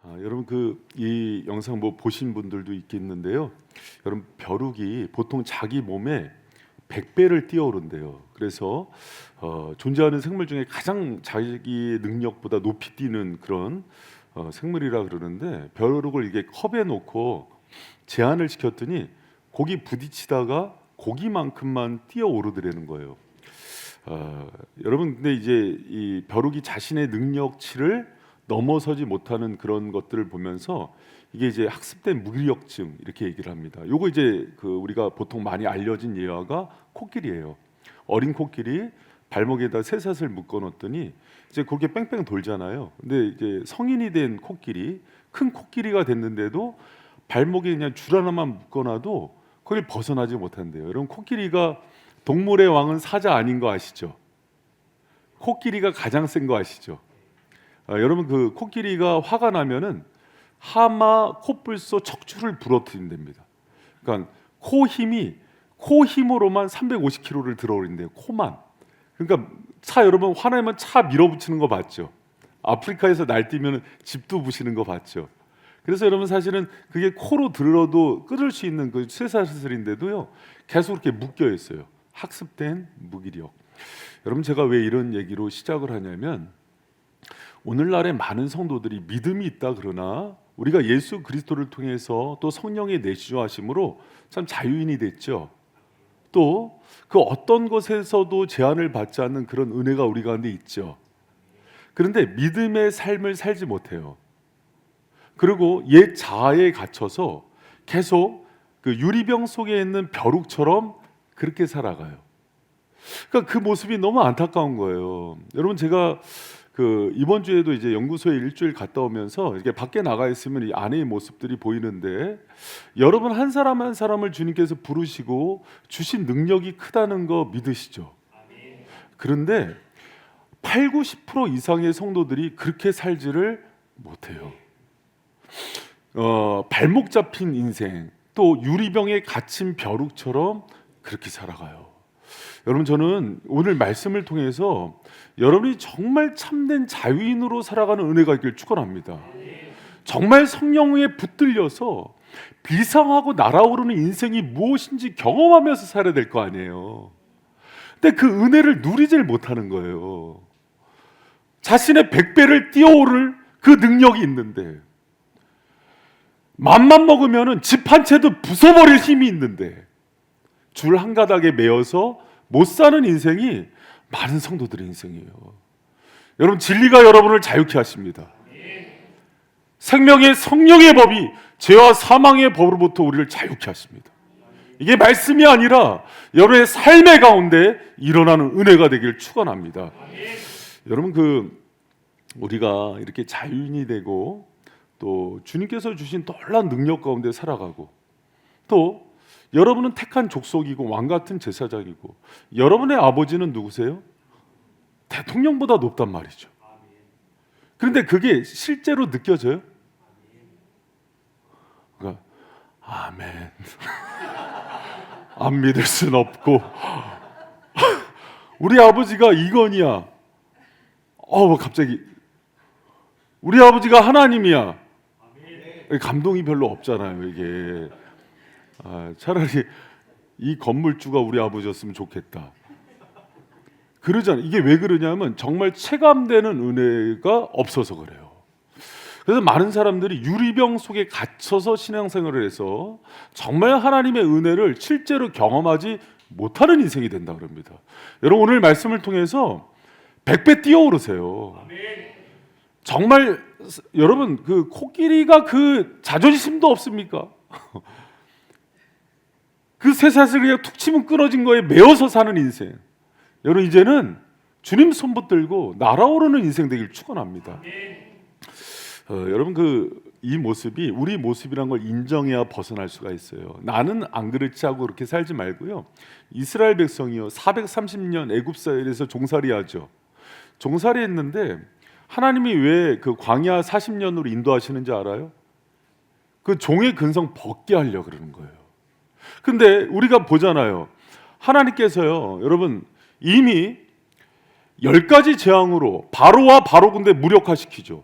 여러분 이 영상 보신 분들도 있겠는데요. 여러분 벼룩이 보통 자기 몸에 100배를 뛰어오른대요. 그래서 존재하는 생물 중에 가장 자기 능력보다 높이 뛰는 그런 생물이라 그러는데, 벼룩을 이게 컵에 놓고 제한을 시켰더니 고기 부딪히다가 고기만큼만 뛰어오르더라는 거예요. 여러분 근데 이제 이 벼룩이 자신의 능력치를 넘어서지 못하는 그런 것들을 보면서 이게 이제 학습된 무기력증 이렇게 얘기를 합니다. 요거 이제 우리가 보통 많이 알려진 예화가 코끼리예요. 어린 코끼리 발목에다 쇠사슬 묶어 놓더니 이제 그렇게 뺑뺑 돌잖아요. 근데 이제 성인이 된 코끼리, 큰 코끼리가 됐는데도 발목에 그냥 줄 하나만 묶어놔도 그걸 벗어나지 못한대요. 여러분 코끼리가 동물의 왕은 사자 아닌 거 아시죠? 코끼리가 가장 센 거 아시죠? 여러분 코끼리가 화가 나면은 하마, 코뿔소, 척추를 부러뜨린답니다. 그러니까 코 힘으로만 350kg를 들어올린대요. 코만. 그러니까 여러분 화나면 차 밀어붙이는 거 봤죠? 아프리카에서 날뛰면 집도 부시는 거 봤죠? 그래서 여러분 사실은 그게 코로 들어도 끊을 수 있는 그 쇠사슬인데도요 계속 이렇게 묶여 있어요. 학습된 무기력. 여러분 제가 왜 이런 얘기로 시작을 하냐면, 오늘날의 많은 성도들이 믿음이 있다 그러나 우리가 예수 그리스도를 통해서 또 성령의 내주하심으로 참 자유인이 됐죠. 또 그 어떤 것에서도 제한을 받지 않는 그런 은혜가 우리 가운데 있죠. 그런데 믿음의 삶을 살지 못해요. 그리고 옛 자아에 갇혀서 계속 그 유리병 속에 있는 벼룩처럼 그렇게 살아가요. 그러니까 그 모습이 너무 안타까운 거예요. 여러분 제가 이번 주에도 이제 연구소에 일주일 갔다 오면서 이렇게 밖에 나가 있으면 이 안의 모습들이 보이는데, 여러분 한 사람 한 사람을 주님께서 부르시고 주신 능력이 크다는 거 믿으시죠? 그런데 80-90% 이상의 성도들이 그렇게 살지를 못해요. 발목 잡힌 인생, 또 유리병에 갇힌 벼룩처럼 그렇게 살아가요. 여러분 저는 오늘 말씀을 통해서 여러분이 정말 참된 자유인으로 살아가는 은혜가 있길 축원합니다. 정말 성령에 붙들려서 비상하고 날아오르는 인생이 무엇인지 경험하면서 살아야 될 거 아니에요. 근데 그 은혜를 누리질 못하는 거예요. 자신의 100배를 뛰어오를 그 능력이 있는데, 맘만 먹으면 집 한 채도 부숴버릴 힘이 있는데 줄 한 가닥에 매여서 못 사는 인생이 많은 성도들의 인생이에요. 여러분 진리가 여러분을 자유케 하십니다. 생명의 성령의 법이 죄와 사망의 법으로부터 우리를 자유케 하십니다. 이게 말씀이 아니라 여러분의 삶의 가운데 일어나는 은혜가 되길 축원합니다. 여러분 우리가 이렇게 자유인이 되고 또 주님께서 주신 놀라운 능력 가운데 살아가고, 또 여러분은 택한 족속이고 왕같은 제사장이고, 여러분의 아버지는 누구세요? 대통령보다 높단 말이죠. 그런데 그게 실제로 느껴져요? 그러니까 아멘. 안 믿을 순 없고 우리 아버지가 이건희야. 갑자기 우리 아버지가 하나님이야. 감동이 별로 없잖아요 이게. 차라리 이 건물주가 우리 아버지였으면 좋겠다 그러잖아요. 이게 왜 그러냐면 정말 체감되는 은혜가 없어서 그래요. 그래서 많은 사람들이 유리병 속에 갇혀서 신앙생활을 해서 정말 하나님의 은혜를 실제로 경험하지 못하는 인생이 된다 그럽니다. 여러분 오늘 말씀을 통해서 100배 뛰어오르세요. 정말 여러분 코끼리가 자존심도 없습니까? 그 쇠사슬을 그냥 툭 치면 끊어진 거에 매어서 사는 인생. 여러분 이제는 주님 손 붙들고 날아오르는 인생 되길 축원합니다. 여러분 이 모습이 우리 모습이란 걸 인정해야 벗어날 수가 있어요. 나는 안 그렇지 하고 그렇게 살지 말고요. 이스라엘 백성이요 430년 애굽사회에서 종살이하죠. 종살이했는데 하나님이 왜 광야 40년으로 인도하시는지 알아요? 그 종의 근성 벗게 하려고 그러는 거예요. 근데 우리가 보잖아요. 하나님께서요 여러분 이미 10가지 재앙으로 바로와 바로 군대 무력화시키죠.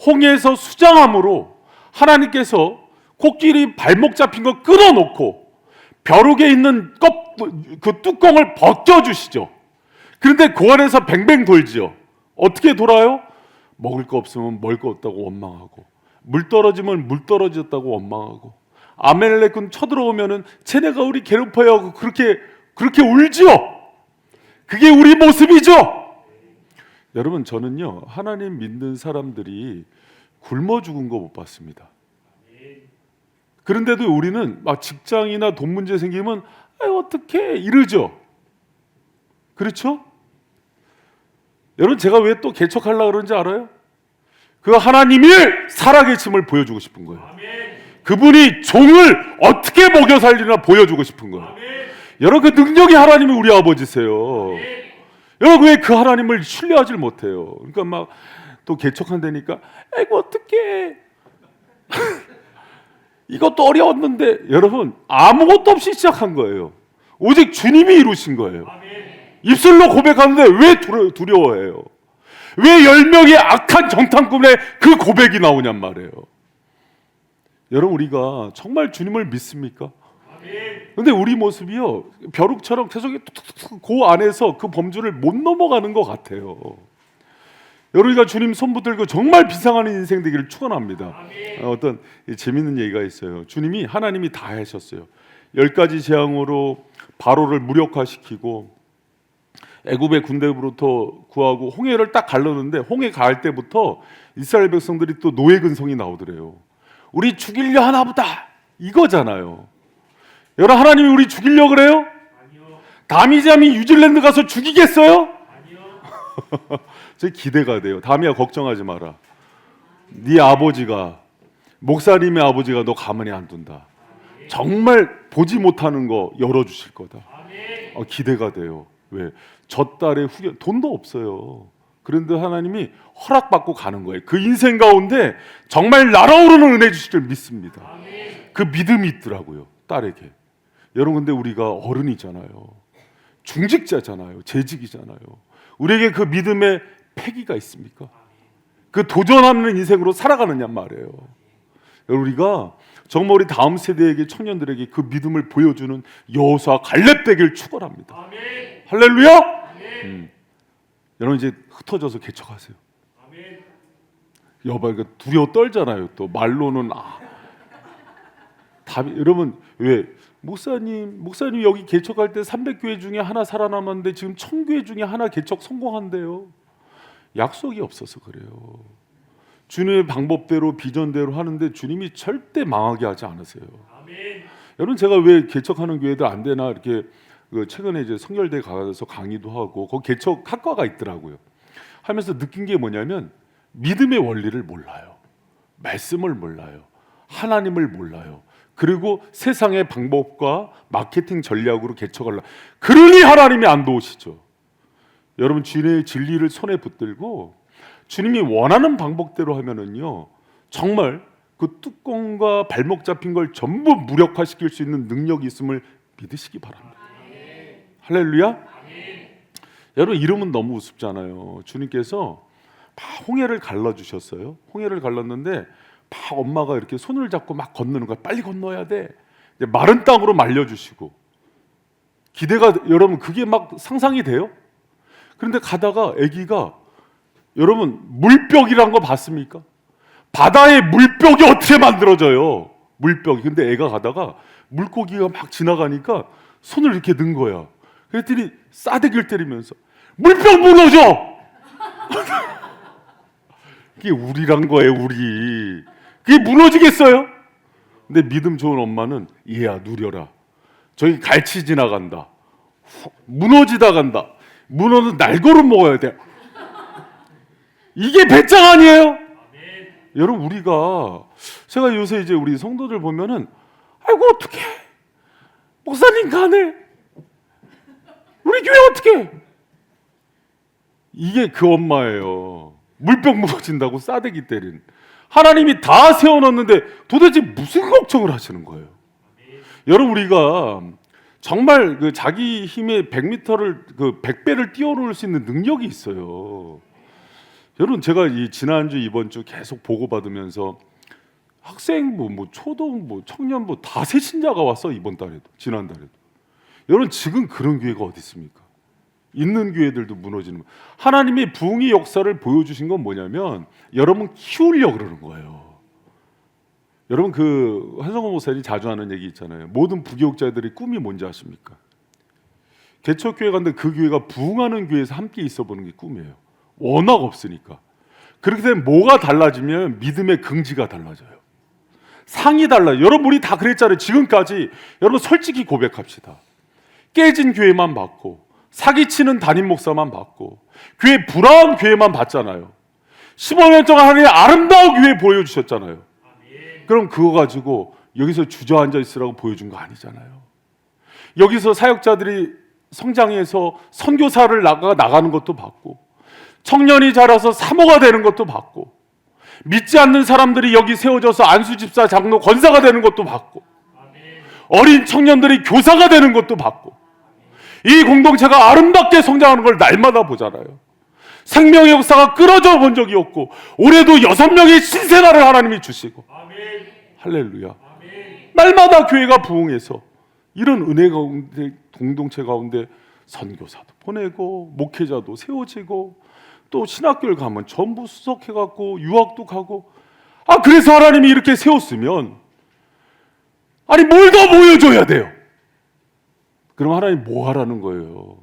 홍해에서 수장함으로 하나님께서 코끼리 발목 잡힌 거 끊어놓고 벼룩에 있는 그 뚜껑을 벗겨주시죠. 그런데 그 안에서 뱅뱅 돌지요. 어떻게 돌아요? 먹을 거 없으면 먹을 거 없다고 원망하고, 물 떨어지면 물 떨어졌다고 원망하고, 아멜렉은 쳐들어오면은 쟤네가 우리 괴롭혀요 하고 그렇게 울지요. 그게 우리 모습이죠. 여러분, 저는요 하나님 믿는 사람들이 굶어 죽은 거 못 봤습니다. 그런데도 우리는 막 직장이나 돈 문제 생기면 어떻게 이러죠. 그렇죠? 여러분, 제가 왜 또 개척하려고 그러는지 알아요? 그 하나님이 살아계심을 보여주고 싶은 거예요. 그분이 종을 어떻게 먹여 살리나 보여주고 싶은 거예요. 여러분, 그 능력이 하나님이 우리 아버지세요. 여러분, 왜 그 하나님을 신뢰하지 못해요? 그러니까 막 또 개척한다니까 아이고 어떡해 이것도 어려웠는데, 여러분 아무것도 없이 시작한 거예요. 오직 주님이 이루신 거예요. 입술로 고백하는데 왜 두려워해요? 왜 10명의 악한 정탐꾼의 그 고백이 나오냔 말이에요. 여러분, 우리가 정말 주님을 믿습니까? 근데 우리 모습이요 벼룩처럼 계속 툭툭툭 그 안에서 그 범주를 못 넘어가는 것 같아요. 우리가 주님 손 붙들고 정말 비상하는 인생 되기를 축원합니다. 어떤 재밌는 얘기가 있어요. 주님이 하나님이 다 하셨어요. 10가지 재앙으로 바로를 무력화시키고 애굽의 군대로부터 구하고 홍해를 딱 갈랐는데, 홍해 갈 때부터 이스라엘 백성들이 또 노예 근성이 나오더래요. 우리 죽이려 하나 보다 이거잖아요. 여러분, 하나님이 우리 죽이려고 그래요? 아니요. 다미잠이 뉴질랜드 가서 죽이겠어요? 아니요. 제 기대가 돼요. 다미야, 걱정하지 마라. 네 아버지가, 목사님의 아버지가 너 가만히 안 둔다. 정말 보지 못하는 거 열어주실 거다. 기대가 돼요. 왜? 저 딸의 후견, 돈도 없어요. 그런데 하나님이 허락받고 가는 거예요. 그 인생 가운데 정말 날아오르는 은혜 주실 줄 믿습니다. 그 믿음이 있더라고요, 딸에게. 여러분, 근데 우리가 어른이잖아요. 중직자잖아요. 재직이잖아요. 우리에게 그 믿음의 패기가 있습니까? 그 도전하는 인생으로 살아가느냐 말이에요. 우리가 정말 우리 다음 세대에게, 청년들에게 그 믿음을 보여주는 여호수아 갈렙 되기를 축원합니다. 아멘. 할렐루야. 아멘. 여러분, 이제 흩어져서 개척하세요. 아멘. 여봐, 이거 두려워 떨잖아요. 또 말로는 답이, 여러분, 왜 목사님 여기 개척할 때 300교회 중에 하나 살아남았는데 지금 1000교회 중에 하나 개척 성공한대요. 약속이 없어서 그래요. 주님의 방법대로 비전대로 하는데 주님이 절대 망하게 하지 않으세요. 아멘. 여러분, 제가 왜 개척하는 교회들 안 되나 이렇게 최근에 이제 성결대 가서 강의도 하고 거기 개척 학과가 있더라고요. 하면서 느낀 게 뭐냐면 믿음의 원리를 몰라요. 말씀을 몰라요. 하나님을 몰라요. 그리고 세상의 방법과 마케팅 전략으로 개척하려. 그러니 하나님이 안 도우시죠. 여러분, 주님의 진리를 손에 붙들고 주님이 원하는 방법대로 하면은요 정말 그 뚜껑과 발목 잡힌 걸 전부 무력화시킬 수 있는 능력이 있음을 믿으시기 바랍니다. 아멘. 할렐루야. 아멘. 여러분, 이름은 너무 우습잖아요. 주님께서 막 홍해를 갈라주셨어요. 홍해를 갈랐는데 막 엄마가 이렇게 손을 잡고 막 건너는 거야. 빨리 건너야 돼. 이제 마른 땅으로 말려주시고, 기대가, 여러분 그게 막 상상이 돼요? 그런데 가다가 아기가, 여러분 물벽이란 거 봤습니까? 바다의 물벽이 어떻게 만들어져요? 물벽이. 근데 애가 가다가 물고기가 막 지나가니까 손을 이렇게 넣은 거야. 그랬더니 싸대기를 때리면서 물벽 무너져! 그게 우리란 거예요, 우리. 그게 무너지겠어요? 근데 믿음 좋은 엄마는 얘야 누려라. 저기 갈치 지나간다. 무너지다 간다. 문어는 날거름 먹어야 돼. 이게 배짱 아니에요? 아멘. 여러분, 우리가, 제가 요새 이제 우리 성도들 보면은 아이고 어떡해, 목사님 가네, 우리 교회 어떡해. 이게 그 엄마예요. 물병 무너진다고 싸대기 때린. 하나님이 다 세워놨는데 도대체 무슨 걱정을 하시는 거예요? 아멘. 여러분, 우리가 정말 그 자기 힘의 100m를 그 100배를 뛰어넘을 수 있는 능력이 있어요. 여러분, 제가 이 지난주 이번 주 계속 보고받으면서 학생부, 뭐 초등부, 청년부 다 새신자가 왔어. 이번 달에도, 지난달에도. 여러분, 지금 그런 교회가 어디 있습니까? 있는 교회들도 무너지는 거예요. 하나님이 부흥의 역사를 보여주신 건 뭐냐면 여러분 키우려고 그러는 거예요. 여러분, 그 한성호 목사님이 자주 하는 얘기 있잖아요. 모든 부교육자들의 꿈이 뭔지 아십니까? 개척교회 갔는데 그 교회가 부흥하는 교회에서 함께 있어 보는 게 꿈이에요. 워낙 없으니까. 그렇게 되면 뭐가 달라지면 믿음의 긍지가 달라져요. 상이 달라요. 여러분, 우리 다 그랬잖아요. 지금까지. 여러분, 솔직히 고백합시다. 깨진 교회만 봤고, 사기치는 담임 목사만 봤고, 교회 불화한 교회만 봤잖아요. 15년 동안 하나님의 아름다운 교회 보여주셨잖아요. 그럼 그거 가지고 여기서 주저앉아 있으라고 보여준 거 아니잖아요. 여기서 사역자들이 성장해서 선교사를 나가는 것도 봤고, 청년이 자라서 사모가 되는 것도 봤고, 믿지 않는 사람들이 여기 세워져서 안수집사, 장로, 권사가 되는 것도 봤고, 어린 청년들이 교사가 되는 것도 봤고, 이 공동체가 아름답게 성장하는 걸 날마다 보잖아요. 생명의 역사가 끊어져 본 적이 없고, 올해도 6명의 신생아를 하나님이 주시고, 할렐루야. 날마다 교회가 부흥해서 이런 은혜 가운데, 공동체 가운데 선교사도 보내고 목회자도 세워지고, 또 신학교를 가면 전부 수석해갖고 유학도 가고, 그래서 하나님이 이렇게 세웠으면 아니 뭘 더 보여줘야 돼요? 그럼 하나님 뭐 하라는 거예요?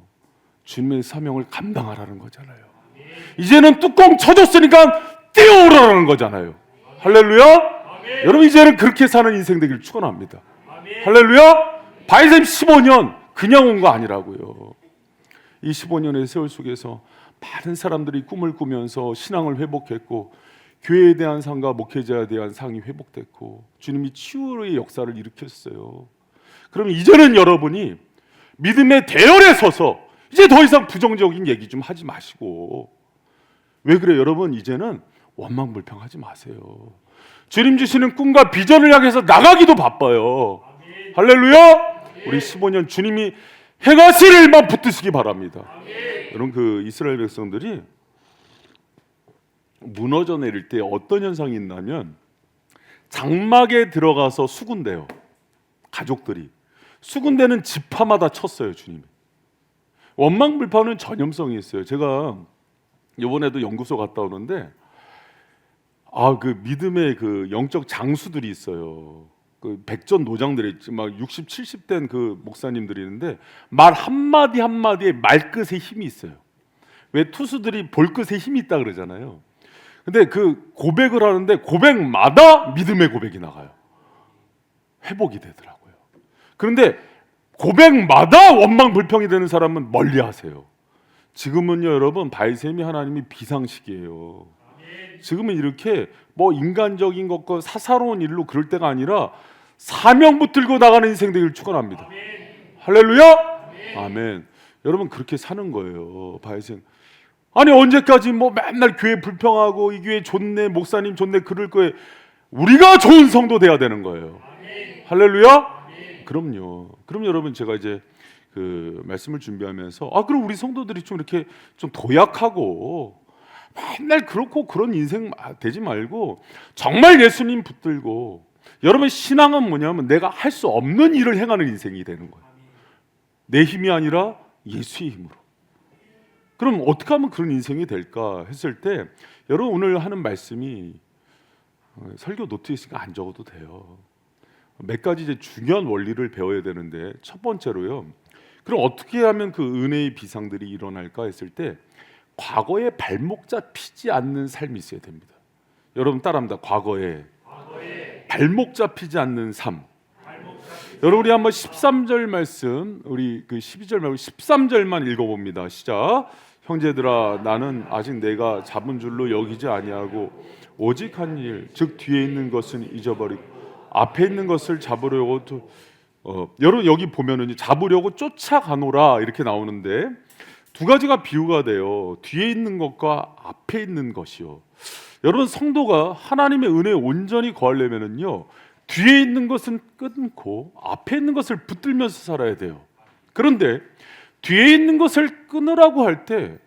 주님의 사명을 감당하라는 거잖아요. 이제는 뚜껑 쳐줬으니까 뛰어오라는 거잖아요. 할렐루야. 여러분, 이제는 그렇게 사는 인생 되기를 축원합니다. 할렐루야. 바이샘 15년 그냥 온 거 아니라고요. 이 15년의 세월 속에서 많은 사람들이 꿈을 꾸면서 신앙을 회복했고, 교회에 대한 상과 목회자에 대한 상이 회복됐고, 주님이 치유의 역사를 일으켰어요. 그럼 이제는 여러분이 믿음의 대열에 서서 이제 더 이상 부정적인 얘기 좀 하지 마시고, 왜 그래요? 여러분, 이제는 원망불평하지 마세요. 주님 주시는 꿈과 비전을 향해서 나가기도 바빠요. 할렐루야. 우리 15년 주님이 행하실 일만 붙드시기 바랍니다. 여러분, 그 이스라엘 백성들이 무너져 내릴 때 어떤 현상이 있냐면 장막에 들어가서 수군대요. 가족들이 수군대는 지파마다 쳤어요. 주님이. 원망불평은 전염성이 있어요. 제가 이번에도 연구소 갔다 오는데 그 믿음의 그 영적 장수들이 있어요. 그 백전 노장들이 막 60, 70된 그 목사님들이 있는데 말 한마디 한마디에 말끝에 힘이 있어요. 왜 투수들이 볼끝에 힘이 있다 그러잖아요. 근데 그 고백을 하는데 고백마다 믿음의 고백이 나가요. 회복이 되더라고요. 그런데 고백마다 원망불평이 되는 사람은 멀리 하세요. 지금은요, 여러분, 바이셈이 하나님이 비상식이에요. 지금은 이렇게 뭐 인간적인 것과 사사로운 일로 그럴 때가 아니라 사명 붙들고 나가는 인생 되기를 축원합니다. 할렐루야. 아멘. 여러분, 그렇게 사는 거예요. 바이셈. 아니 언제까지 뭐 맨날 교회 불평하고 이 교회 좋네, 목사님 좋네 그럴 거예요. 우리가 좋은 성도 돼야 되는 거예요. 할렐루야. 그럼요. 그럼 여러분, 제가 이제 그 말씀을 준비하면서 그럼 우리 성도들이 좀 이렇게 좀 도약하고 맨날 그렇고 그런 인생 되지 말고 정말 예수님 붙들고, 여러분 신앙은 뭐냐면 내가 할 수 없는 일을 행하는 인생이 되는 거예요. 내 힘이 아니라 예수의 힘으로. 그럼 어떻게 하면 그런 인생이 될까 했을 때, 여러분 오늘 하는 말씀이 설교 노트에 있으니까 안 적어도 돼요. 몇 가지 이제 중요한 원리를 배워야 되는데, 첫 번째로요. 그럼 어떻게 하면 그 은혜의 비상들이 일어날까 했을 때, 과거에 발목 잡히지 않는 삶이 있어야 됩니다. 여러분 따라합니다. 과거에 발목 잡히지 않는 삶. 여러분, 우리 한번 13절 말씀, 우리 그 12절 말고 13절만 읽어봅니다. 시작. 형제들아, 나는 아직 내가 잡은 줄로 여기지 아니하고 오직 한 일, 즉 뒤에 있는 것은 잊어버리고 앞에 있는 것을 잡으려고 여러분 여기 보면은 잡으려고 쫓아가노라 이렇게 나오는데, 두 가지가 비유가 돼요. 뒤에 있는 것과 앞에 있는 것이요. 여러분, 성도가 하나님의 은혜에 온전히 거하려면은요, 뒤에 있는 것은 끊고 앞에 있는 것을 붙들면서 살아야 돼요. 그런데 뒤에 있는 것을 끊으라고 할 때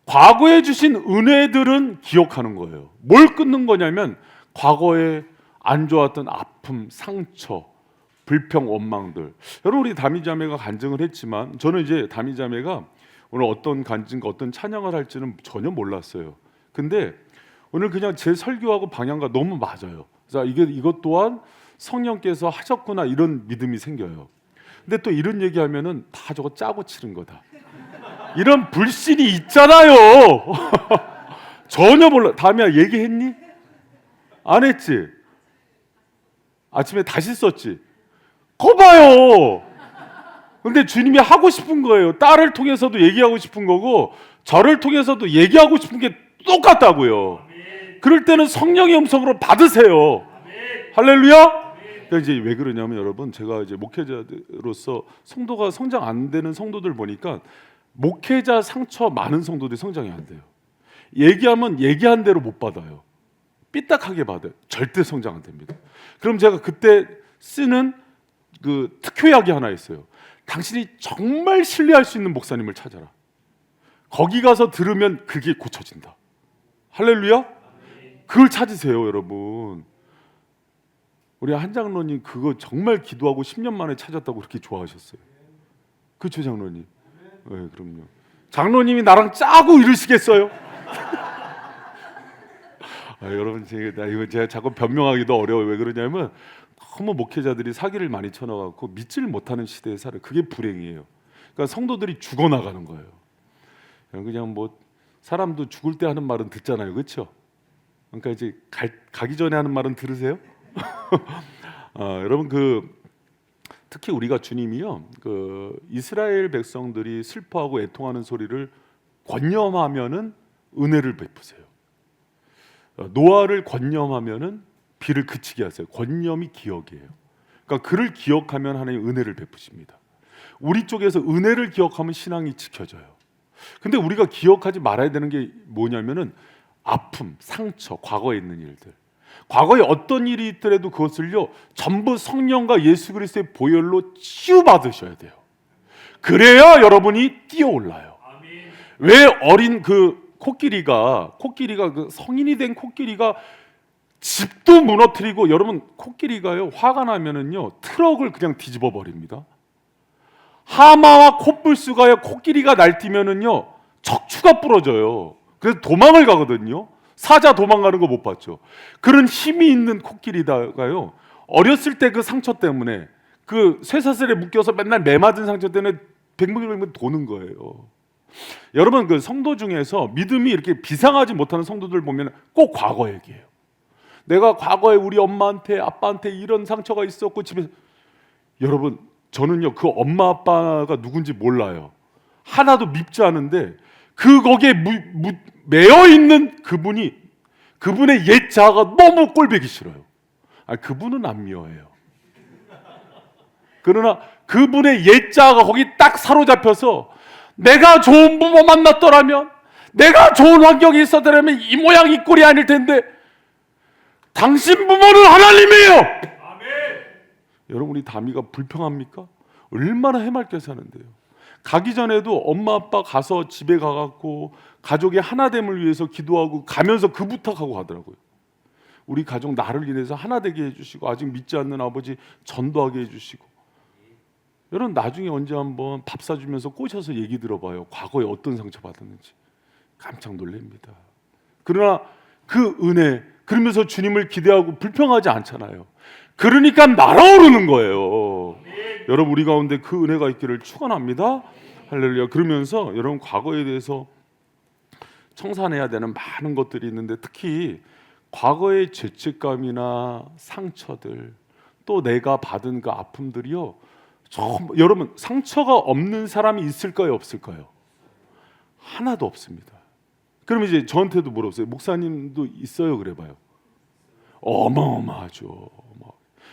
과거에 주신 은혜들은 기억하는 거예요. 뭘 끊는 거냐면 과거에 안 좋았던 아픔, 상처, 불평, 원망들. 여러분 우리 다미자매가 간증을 했지만 저는 이제 다미자매가 오늘 어떤 간증과 어떤 찬양을 할지는 전혀 몰랐어요. 근데 오늘 그냥 제 설교하고 방향과 너무 맞아요. 그래서 이것 또한 성령께서 하셨구나 이런 믿음이 생겨요. 근데 또 이런 얘기하면은 다 저거 짜고 치는 거다. 이런 불신이 있잖아요. 전혀 몰라. 다미야 얘기했니? 안 했지? 아침에 다시 썼지? 거 봐요. 근데 주님이 하고 싶은 거예요. 딸을 통해서도 얘기하고 싶은 거고 저를 통해서도 얘기하고 싶은 게 똑같다고요. 그럴 때는 성령의 음성으로 받으세요. 할렐루야. 그러니까 이제 왜 그러냐면 여러분 제가 이제 목회자로서 성도가 성장 안 되는 성도들 보니까 목회자 상처 많은 성도들이 성장이 안 돼요. 얘기하면 얘기한 대로 못 받아요. 삐딱하게 받아요. 절대 성장 안 됩니다. 그럼 제가 그때 쓰는 그 특효약이 하나 있어요. 당신이 정말 신뢰할 수 있는 목사님을 찾아라. 거기 가서 들으면 그게 고쳐진다. 할렐루야. 그걸 찾으세요 여러분. 우리 한 장로님 그거 정말 기도하고 10년 만에 찾았다고 그렇게 좋아하셨어요. 그렇죠 장로님? 네 그럼요. 장로님이 나랑 짜고 이러시겠어요? 여러분 제가 자꾸 변명하기도 어려워요. 왜 그러냐면 너무 목회자들이 사기를 많이 쳐넣어갖고 믿지를 못하는 시대에 살아요. 그게 불행이에요. 그러니까 성도들이 죽어나가는 거예요. 그냥 뭐 사람도 죽을 때 하는 말은 듣잖아요, 그렇죠? 그러니까 이제 가기 전에 하는 말은 들으세요. 여러분 특히 우리가 주님이요, 이스라엘 백성들이 슬퍼하고 애통하는 소리를 권념하면은 은혜를 베푸세요. 노아를 권념하면은 비를 그치게 하세요. 권념이 기억이에요. 그러니까 그를 기억하면 하나님 은혜를 베푸십니다. 우리 쪽에서 은혜를 기억하면 신앙이 지켜져요. 근데 우리가 기억하지 말아야 되는 게 뭐냐면은 아픔, 상처, 과거에 있는 일들. 과거에 어떤 일이 있더라도 그것을요 전부 성령과 예수 그리스도의 보혈로 치유받으셔야 돼요. 그래야 여러분이 뛰어올라요. 왜 어린 코끼리가 그 성인이 된 코끼리가 집도 무너뜨리고, 여러분 코끼리가요 화가 나면은요 트럭을 그냥 뒤집어 버립니다. 하마와 코뿔소가요 코끼리가 날뛰면은요 척추가 부러져요. 그래서 도망을 가거든요. 사자 도망가는 거 못 봤죠? 그런 힘이 있는 코끼리다가요 어렸을 때 그 상처 때문에 그 쇠사슬에 묶여서 맨날 매 맞은 상처 때문에 뱅뱅뱅뱅 도는 거예요. 여러분 그 성도 중에서 믿음이 이렇게 비상하지 못하는 성도들 보면 꼭 과거 얘기해요. 내가 과거에 우리 엄마한테 아빠한테 이런 상처가 있었고 집에서. 여러분 저는요 그 엄마 아빠가 누군지 몰라요. 하나도 밉지 않은데 거기에 매여 있는 그분의 옛 자아가 너무 꼴보기 싫어요. 그분은 안 미워해요. 그러나 그분의 옛 자아가 거기 딱 사로잡혀서 내가 좋은 부모 만났더라면, 내가 좋은 환경이 있었더라면 이 모양 이 꼴이 아닐 텐데 당신 부모는 하나님이에요. 아멘. 여러분 우리 다미가 불평합니까? 얼마나 해맑게 사는데요. 가기 전에도 엄마 아빠 가서 집에 가갖고 가족의 하나됨을 위해서 기도하고 가면서 그 부탁하고 가더라고요. 우리 가족 나를 인해서 하나되게 해주시고 아직 믿지 않는 아버지 전도하게 해주시고. 여러분 나중에 언제 한번 밥 사주면서 꼬셔서 얘기 들어봐요. 과거에 어떤 상처 받았는지 깜짝 놀랍니다. 그러나 그 은혜, 그러면서 주님을 기대하고 불평하지 않잖아요. 그러니까 날아오르는 거예요. 여러분 우리 가운데 그 은혜가 있기를 축원합니다. 할렐루야. 그러면서 여러분 과거에 대해서 청산해야 되는 많은 것들이 있는데 특히 과거의 죄책감이나 상처들, 또 내가 받은 그 아픔들이요 여러분 상처가 없는 사람이 있을까요 없을까요? 하나도 없습니다. 그럼 이제 저한테도 물어보세요. 목사님도 있어요? 그래봐요. 어마어마하죠.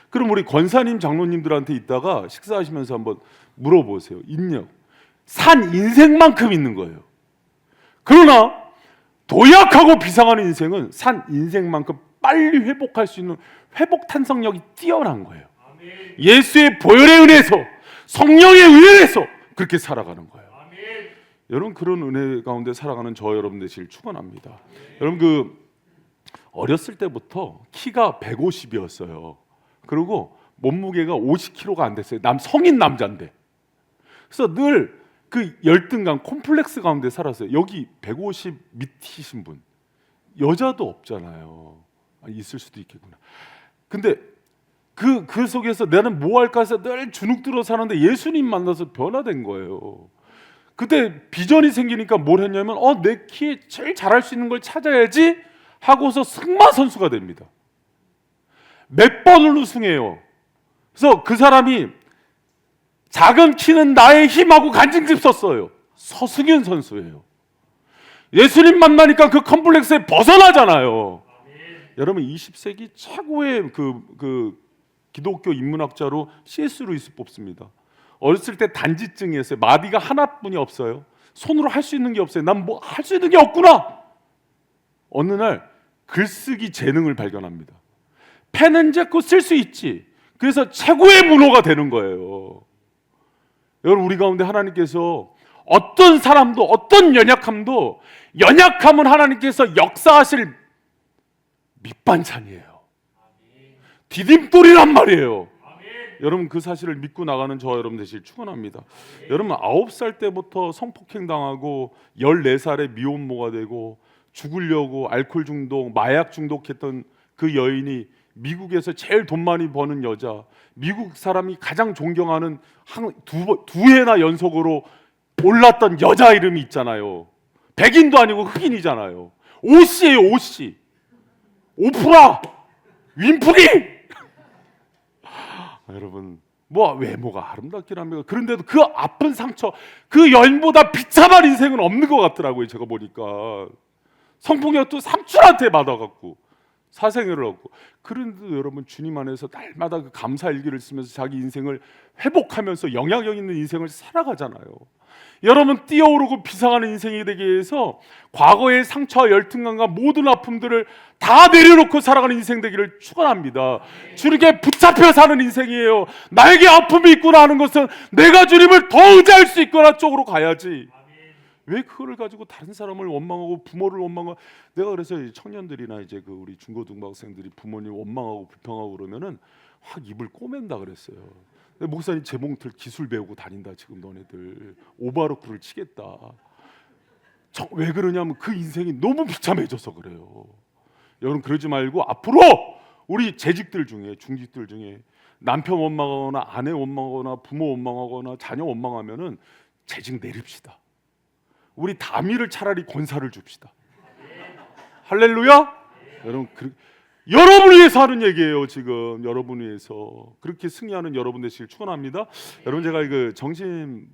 그럼 우리 권사님 장로님들한테 있다가 식사하시면서 한번 물어보세요. 있냐? 산 인생만큼 있는 거예요. 그러나 도약하고 비상하는 인생은 산 인생만큼 빨리 회복할 수 있는 회복 탄성력이 뛰어난 거예요. 예수의 보혈의 은혜에서, 성령의 은혜에서 그렇게 살아가는 거예요. 여러분 그런 은혜 가운데 살아가는 저 여러분 되시길 축원합니다. 여러분 어렸을 때부터 키가 150이었어요. 그리고 몸무게가 50kg가 안 됐어요. 성인 남자인데. 그래서 늘 그 열등감, 콤플렉스 가운데 살았어요. 여기 150 밑이신 분, 여자도 없잖아요. 있을 수도 있겠구나. 근데 그 속에서 나는 뭐 할까 해서 늘 주눅 들어 사는데 예수님 만나서 변화된 거예요. 그때 비전이 생기니까 뭘 했냐면 내 키에 제일 잘할 수 있는 걸 찾아야지 하고서 승마 선수가 됩니다. 몇 번을 우승해요. 그래서 그 사람이 작은 키는 나의 힘하고 간증집 썼어요. 서승윤 선수예요. 예수님 만나니까 그 컴플렉스에 벗어나잖아요. 여러분 20세기 최고의 그 기독교 인문학자로 C.S. 루이스 뽑습니다. 어렸을 때 단지증이었어요. 마디가 하나뿐이 없어요. 손으로 할 수 있는 게 없어요. 난 뭐 할 수 있는 게 없구나. 어느 날 글쓰기 재능을 발견합니다. 펜은 잡고 쓸 수 있지. 그래서 최고의 문호가 되는 거예요. 여러분 우리 가운데 하나님께서 어떤 사람도 어떤 연약함은 하나님께서 역사하실 밑반찬이에요. 디딤돌이란 말이에요. 여러분 그 사실을 믿고 나가는 저 여러분 되시길 축원합니다. 여러분 9살 때부터 성폭행 당하고 14살에 미혼모가 되고 죽으려고 알코올 중독, 마약 중독했던 그 여인이 미국에서 제일 돈 많이 버는 여자, 미국 사람이 가장 존경하는 두 해나 연속으로 올랐던 여자 이름이 있잖아요. 백인도 아니고 흑인이잖아요. 오씨예요, 오씨. 오프라 윈프리. 여러분 뭐 외모가 아름답긴 합니다. 그런데도 그 아픈 상처, 그 여인보다 비참한 인생은 없는 것 같더라고요. 제가 보니까 성폭력도 삼촌한테 받아갖고 사생애를 얻고. 그런데도 여러분 주님 안에서 날마다 그 감사 일기를 쓰면서 자기 인생을 회복하면서 영향력 있는 인생을 살아가잖아요. 여러분 뛰어오르고 비상하는 인생이 되기 위해서 과거의 상처와 열등감과 모든 아픔들을 다 내려놓고 살아가는 인생 되기를 축원합니다. 주님께 붙잡혀 사는 인생이에요. 나에게 아픔이 있구나 하는 것은 내가 주님을 더 의지할 수 있구나 쪽으로 가야지. 왜 그거를 가지고 다른 사람을 원망하고 부모를 원망하고. 내가 그래서 청년들이나 이제 그 우리 중고등학생들이 부모님 원망하고 불평하고 그러면은 확 입을 꼬맨다 그랬어요. 목사님 재봉틀 기술 배우고 다닌다. 지금 너네들 오바로크를 치겠다. 왜 그러냐면 그 인생이 너무 비참해져서 그래요. 여러분 그러지 말고 앞으로 우리 재직들 중에, 중직들 중에 남편 원망하거나 아내 원망하거나 부모 원망하거나 자녀 원망하면은 재직 내립시다. 우리 다미를 차라리 권사를 줍시다. 할렐루야. 여러분 여러분을 위해서 하는 얘기예요. 지금 여러분을 위해서 그렇게 승리하는 여러분 되시길 축원합니다. 여러분 제가 정신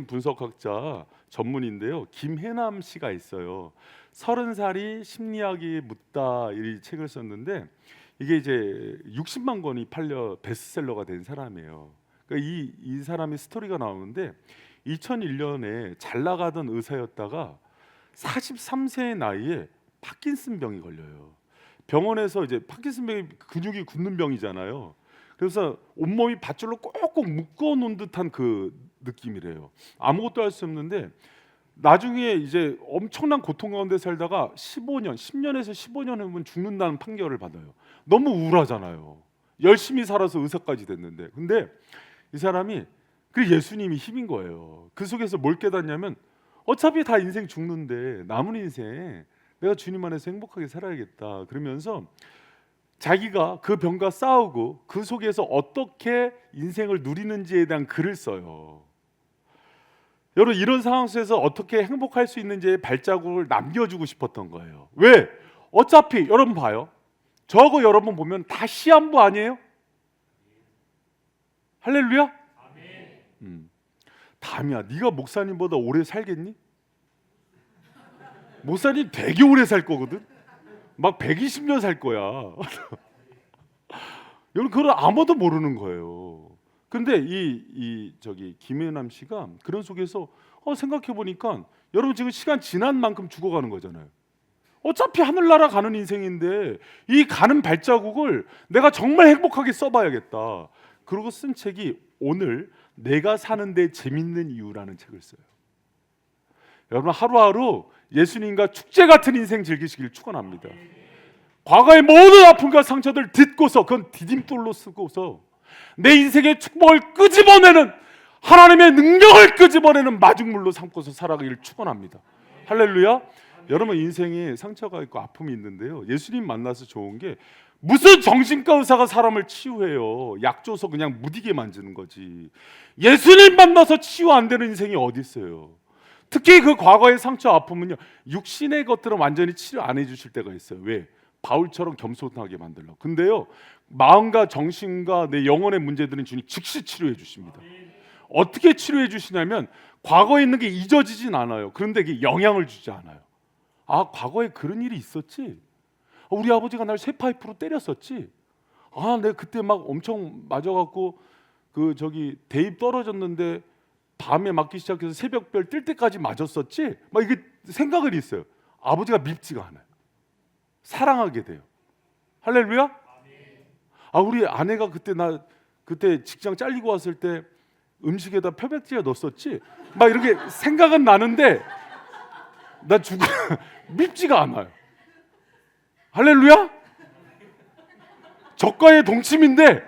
분석학자 전문인데요. 김혜남 씨가 있어요. 30살이 심리학이 묻다 이 책을 썼는데 이게 이제 60만 권이 팔려 베스트셀러가 된 사람이에요. 그러니까 이 사람의 스토리가 나오는데 2001년에 잘 나가던 의사였다가 43세의 나이에 파킨슨 병이 걸려요. 병원에서 이제 파킨슨 병이 근육이 굳는 병이잖아요. 그래서 온몸이 밧줄로 꼭꼭 묶어 놓은 듯한 그 느낌이래요. 아무것도 할 수 없는데 나중에 이제 엄청난 고통 가운데 살다가 10년에서 15년 후면 죽는다는 판결을 받아요. 너무 우울하잖아요. 열심히 살아서 의사까지 됐는데. 근데 이 사람이 그 예수님이 힘인 거예요. 그 속에서 뭘 깨닫냐면 어차피 다 인생 죽는데 남은 인생 내가 주님 안에서 행복하게 살아야겠다. 그러면서 자기가 그 병과 싸우고 그 속에서 어떻게 인생을 누리는지에 대한 글을 써요. 여러분 이런 상황 속에서 어떻게 행복할 수 있는지의 발자국을 남겨주고 싶었던 거예요. 왜? 어차피 여러분 봐요. 저거 여러분 보면 다 시한부 아니에요? 할렐루야? 담이야, 네가 목사님보다 오래 살겠니? 목사님 되게 오래 살 거거든. 막 120년 살 거야. 여러분 그걸 아무도 모르는 거예요. 근데 저기 김혜남 씨가 그런 속에서 생각해 보니까 여러분 지금 시간 지난 만큼 죽어가는 거잖아요. 어차피 하늘나라 가는 인생인데 이 가는 발자국을 내가 정말 행복하게 써봐야겠다. 그러고 쓴 책이 오늘 내가 사는데 재밌는 이유라는 책을 써요. 여러분 하루하루 예수님과 축제 같은 인생 즐기시길 축원합니다. 과거의 모든 아픔과 상처들 딛고서 그건 디딤돌로 쓰고서 내 인생의 축복을 끄집어내는 하나님의 능력을 끄집어내는 마중물로 삼고서 살아가기를 축원합니다. 할렐루야. 여러분 인생에 상처가 있고 아픔이 있는데요, 예수님 만나서 좋은 게 무슨 정신과 의사가 사람을 치유해요. 약 줘서 그냥 무디게 만지는 거지. 예수님 만나서 치유 안 되는 인생이 어디 있어요. 특히 그 과거의 상처 아픔은요, 육신의 것들은 완전히 치료 안 해주실 때가 있어요. 왜? 바울처럼 겸손하게 만들려고. 근데요, 마음과 정신과 내 영혼의 문제들은 주님 즉시 치료해 주십니다. 어떻게 치료해 주시냐면 과거에 있는 게 잊어지진 않아요. 그런데 이게 영향을 주지 않아요. 아, 과거에 그런 일이 있었지. 우리 아버지가 날 쇠파이프로 때렸었지. 아, 내가 그때 막 엄청 맞아갖고 그 저기 대입 떨어졌는데 밤에 맞기 시작해서 새벽별 뜰 때까지 맞았었지. 막 이게 생각을 있어요. 아버지가 밉지가 않아요. 사랑하게 돼요. 할렐루야. 아, 우리 아내가 그때 직장 잘리고 왔을 때 음식에다 표백제 넣었었지. 막 이렇게 생각은 나는데 나 밉지가 않아요. 할렐루야. 적과의 동침인데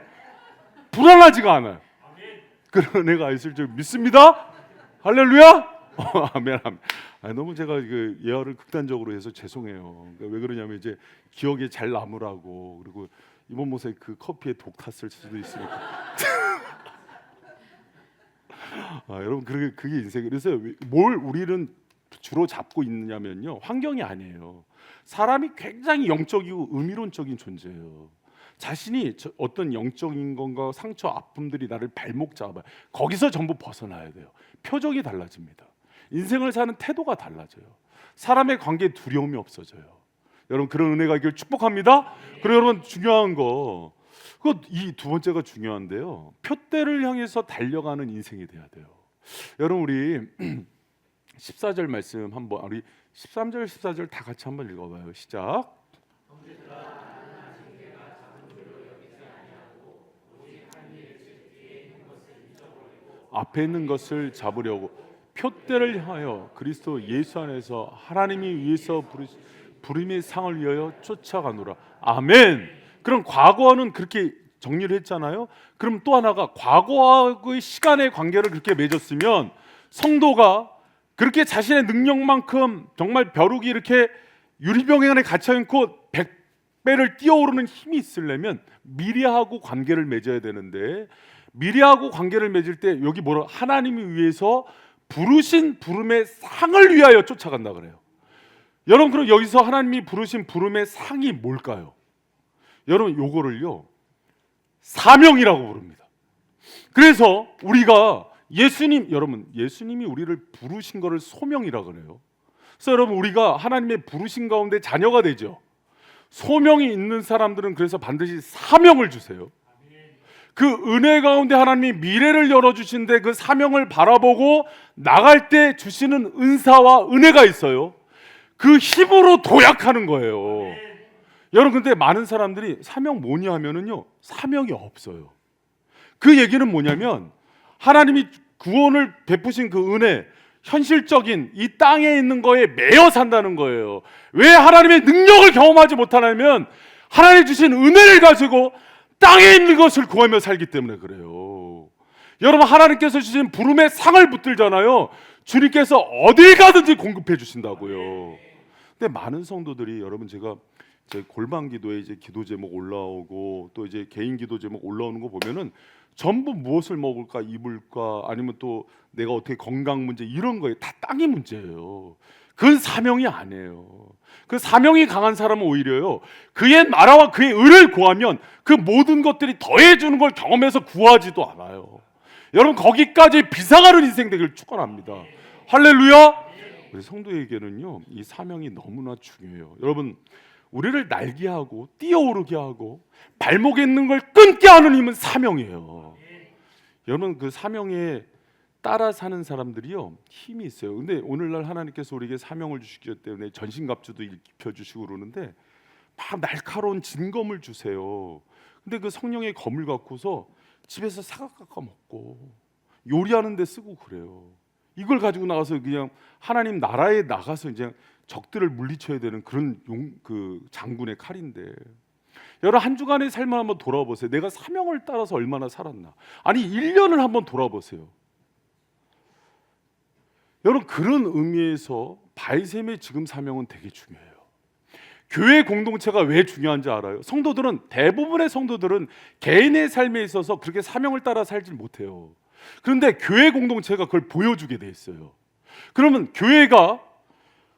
불안하지가 않아요. 그런 애가 있을 줄 믿습니다. 할렐루야. 아멘. 아멘. 너무 제가 그 예화를 극단적으로 해서 죄송해요. 그러니까 왜 그러냐면 이제 기억에 잘 남으라고. 그리고 이번 모세 그 커피에 독 탔을 수도 있으니까. 여러분 그게 인생. 그래서 뭘 우리는 주로 잡고 있느냐면요, 환경이 아니에요. 사람이 굉장히 영적이고 의미론적인 존재예요. 자신이 어떤 영적인 건가 상처 아픔들이 나를 발목 잡아요. 거기서 전부 벗어나야 돼요. 표정이 달라집니다. 인생을 사는 태도가 달라져요. 사람의 관계에 두려움이 없어져요. 여러분 그런 은혜가 있기를 축복합니다. 그리고 여러분 중요한 거, 이 두 번째가 중요한데요, 표대를 향해서 달려가는 인생이 돼야 돼요. 여러분 우리 14절 말씀 한번, 우리 13절 14절 다 같이 한번 읽어봐요. 시작. 앞에 있는 것을 잡으려고 표대를 향하여 그리스도 예수 안에서 하나님이 위에서 부름의 상을 위하여 쫓아가노라. 아멘. 그럼 과거는 그렇게 정리를 했잖아요. 그럼 또 하나가 과거와의 시간의 관계를 그렇게 맺었으면 성도가 그렇게 자신의 능력만큼 정말 벼룩이 이렇게 유리병 안에 갇혀 있고 100배를 뛰어오르는 힘이 있으려면 미리하고 관계를 맺어야 되는데, 미리하고 관계를 맺을 때 여기 뭐라, 하나님이 위해서 부르신 부름의 상을 위하여 쫓아간다 그래요. 여러분 그럼 여기서 하나님이 부르신 부름의 상이 뭘까요? 여러분 요거를요 사명이라고 부릅니다. 그래서 우리가 여러분 예수님이 우리를 부르신 거를 소명이라 그래요. 그래서 여러분 우리가 하나님의 부르신 가운데 자녀가 되죠. 소명이 있는 사람들은 그래서 반드시 사명을 주세요. 그 은혜 가운데 하나님이 미래를 열어주신데 그 사명을 바라보고 나갈 때 주시는 은사와 은혜가 있어요. 그 힘으로 도약하는 거예요. 여러분 근데 많은 사람들이 사명 뭐냐 하면은요, 사명이 없어요. 그 얘기는 뭐냐면 하나님이 구원을 베푸신 그 은혜, 현실적인 이 땅에 있는 거에 매여 산다는 거예요. 왜 하나님의 능력을 경험하지 못하냐면 하나님 주신 은혜를 가지고 땅에 있는 것을 구하며 살기 때문에 그래요. 여러분 하나님께서 주신 부름의 상을 붙들잖아요. 주님께서 어딜 가든지 공급해 주신다고요. 근데 많은 성도들이, 여러분 제가 골방 기도에 이제 기도 제목 올라오고 또 이제 개인 기도 제목 올라오는 거 보면은 전부 무엇을 먹을까, 입을까, 아니면 또 내가 어떻게 건강 문제, 이런 거에 다 땅의 문제예요. 그건 사명이 아니에요. 그 사명이 강한 사람은 오히려요, 그의 나라와 그의 의를 구하면 그 모든 것들이 더해주는 걸 경험해서 구하지도 않아요. 여러분 거기까지 비상하는 인생 되길 축원합니다. 할렐루야. 우리 성도에게는요 이 사명이 너무나 중요해요. 여러분 우리를 날게 하고 뛰어오르게 하고 발목에 있는 걸 끊게 하는 힘은 사명이에요. 여러분 그 사명에 따라 사는 사람들이요 힘이 있어요. 근데 오늘날 하나님께서 우리에게 사명을 주시기 때문에 전신갑주도 입혀주시고 그러는데 막 날카로운 진검을 주세요. 근데 그 성령의 검을 갖고서 집에서 사각 깎아 먹고, 요리하는 데 쓰고 그래요. 이걸 가지고 나가서 그냥 하나님 나라에 나가서 이제 적들을 물리쳐야 되는 그런 장군의 칼인데, 여러분 한 주간의 삶을 한번 돌아보세요. 내가 사명을 따라서 얼마나 살았나. 아니 1년을 한번 돌아보세요. 여러분 그런 의미에서 바이셈의 지금 사명은 되게 중요해요. 교회 공동체가 왜 중요한지 알아요? 대부분의 성도들은 개인의 삶에 있어서 그렇게 사명을 따라 살지 못해요. 그런데 교회 공동체가 그걸 보여주게 돼 있어요. 그러면 교회가